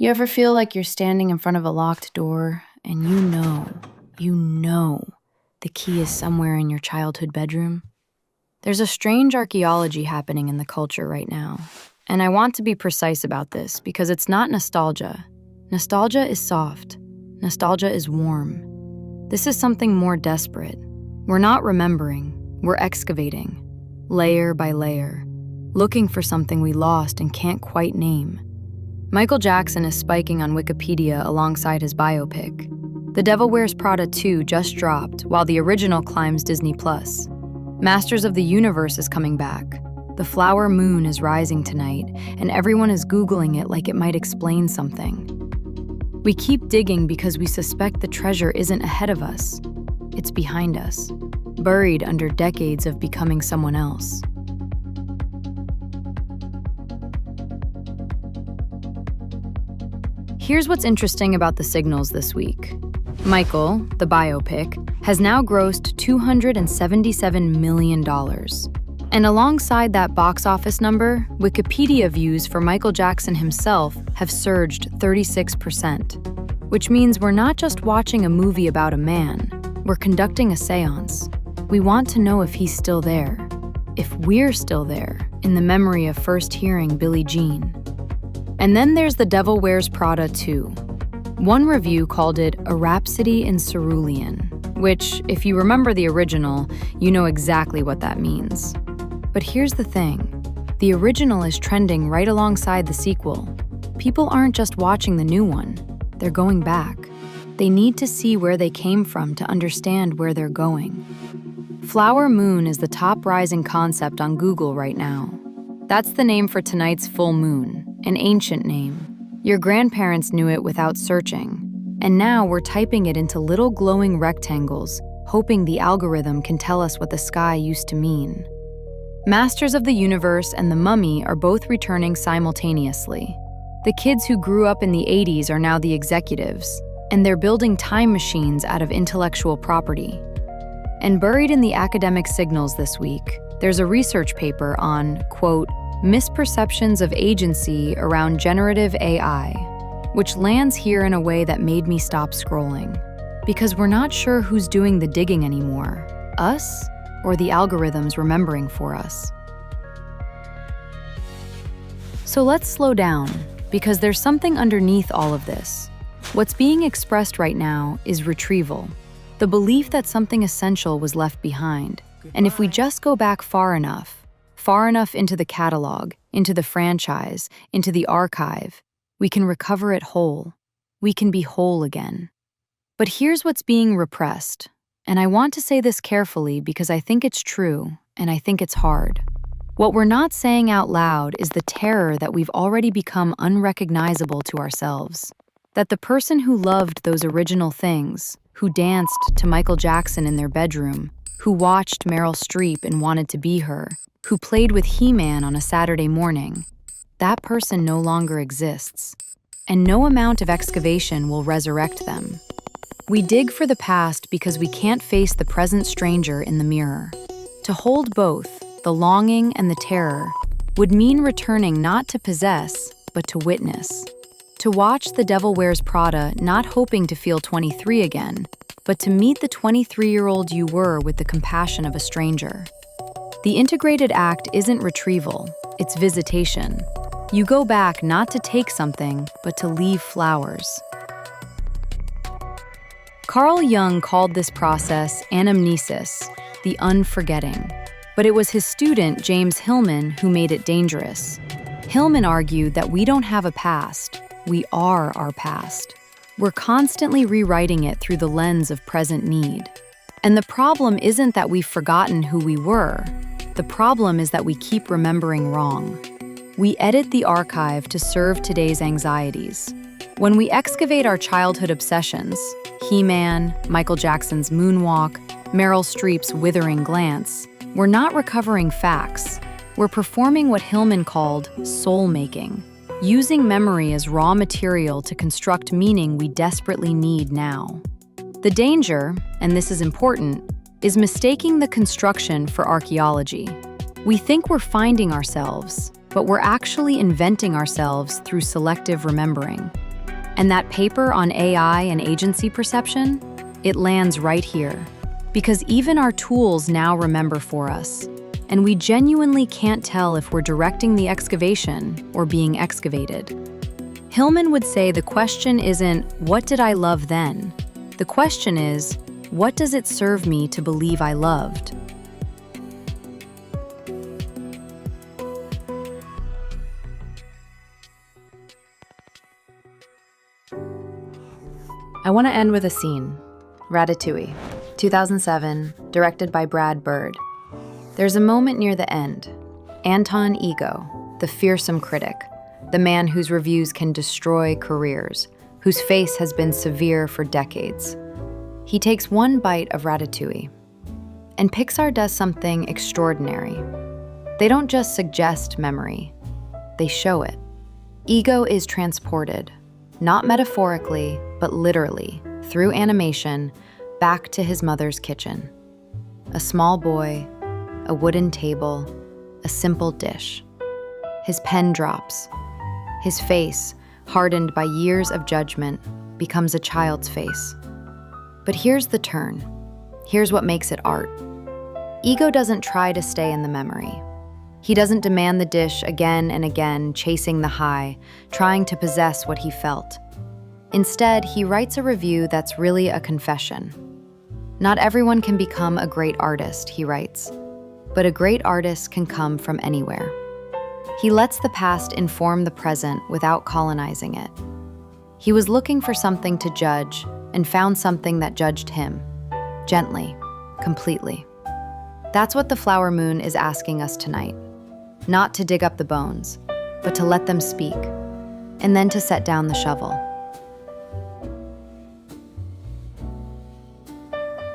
You ever feel like you're standing in front of a locked door and you know the key is somewhere in your childhood bedroom? There's a strange archaeology happening in the culture right now, and I want to be precise about this because it's not nostalgia. Nostalgia is soft. Nostalgia is warm. This is something more desperate. We're not remembering, we're excavating, layer by layer, looking for something we lost and can't quite name. Michael Jackson is spiking on Wikipedia alongside his biopic. The Devil Wears Prada 2 just dropped, while the original climbs Disney+. Masters of the Universe is coming back. The flower moon is rising tonight, and everyone is Googling it like it might explain something. We keep digging because we suspect the treasure isn't ahead of us. It's behind us, buried under decades of becoming someone else. Here's what's interesting about the signals this week. Michael, the biopic, has now grossed $277 million. And alongside that box office number, Wikipedia views for Michael Jackson himself have surged 36%, which means we're not just watching a movie about a man, we're conducting a seance. We want to know if he's still there, if we're still there, in the memory of first hearing Billie Jean. And then there's The Devil Wears Prada 2. One review called it a rhapsody in cerulean, which, if you remember the original, you know exactly what that means. But here's the thing. The original is trending right alongside the sequel. People aren't just watching the new one, they're going back. They need to see where they came from to understand where they're going. Flower moon is the top rising concept on Google right now. That's the name for tonight's full moon, an ancient name. Your grandparents knew it without searching, and now we're typing it into little glowing rectangles, hoping the algorithm can tell us what the sky used to mean. Masters of the Universe and The Mummy are both returning simultaneously. The kids who grew up in the 80s are now the executives, and they're building time machines out of intellectual property. And buried in the academic signals this week, there's a research paper on, quote, misperceptions of agency around generative AI, which lands here in a way that made me stop scrolling. Because we're not sure who's doing the digging anymore, us or the algorithms remembering for us. So let's slow down, because there's something underneath all of this. What's being expressed right now is retrieval, the belief that something essential was left behind. And if we just go back far enough into the catalog, into the franchise, into the archive, we can recover it whole. We can be whole again. But here's what's being repressed. And I want to say this carefully because I think it's true, and I think it's hard. What we're not saying out loud is the terror that we've already become unrecognizable to ourselves. That the person who loved those original things, who danced to Michael Jackson in their bedroom, who watched Meryl Streep and wanted to be her, who played with He-Man on a Saturday morning, that person no longer exists. And no amount of excavation will resurrect them. We dig for the past because we can't face the present stranger in the mirror. To hold both, the longing and the terror, would mean returning not to possess, but to witness. To watch The Devil Wears Prada not hoping to feel 23 again, but to meet the 23-year-old you were with the compassion of a stranger. The integrated act isn't retrieval, it's visitation. You go back not to take something, but to leave flowers. Carl Jung called this process anamnesis, the unforgetting. But it was his student, James Hillman, who made it dangerous. Hillman argued that we don't have a past, we are our past. We're constantly rewriting it through the lens of present need. And the problem isn't that we've forgotten who we were. The problem is that we keep remembering wrong. We edit the archive to serve today's anxieties. When we excavate our childhood obsessions, He-Man, Michael Jackson's moonwalk, Meryl Streep's withering glance, we're not recovering facts. We're performing what Hillman called soul-making, using memory as raw material to construct meaning we desperately need now. The danger, and this is important, is mistaking the construction for archaeology. We think we're finding ourselves, but we're actually inventing ourselves through selective remembering. And that paper on AI and agency perception, it lands right here. Because even our tools now remember for us. And we genuinely can't tell if we're directing the excavation or being excavated. Hillman would say the question isn't, what did I love then? The question is, what does it serve me to believe I loved? I want to end with a scene. Ratatouille, 2007, directed by Brad Bird. There's a moment near the end. Anton Ego, the fearsome critic, the man whose reviews can destroy careers, whose face has been severe for decades. He takes one bite of Ratatouille. And Pixar does something extraordinary. They don't just suggest memory, they show it. Ego is transported, not metaphorically, but literally, through animation, back to his mother's kitchen. A small boy, a wooden table, a simple dish. His pen drops. His face, hardened by years of judgment, becomes a child's face. But here's the turn. Here's what makes it art. Ego doesn't try to stay in the memory. He doesn't demand the dish again and again, chasing the high, trying to possess what he felt. Instead, he writes a review that's really a confession. Not everyone can become a great artist, he writes, but a great artist can come from anywhere. He lets the past inform the present without colonizing it. He was looking for something to judge and found something that judged him, gently, completely. That's what the flower moon is asking us tonight. Not to dig up the bones, but to let them speak, and then to set down the shovel.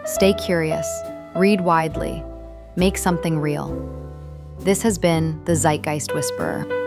Stay curious, read widely, make something real. This has been the Zeitgeist Whisperer.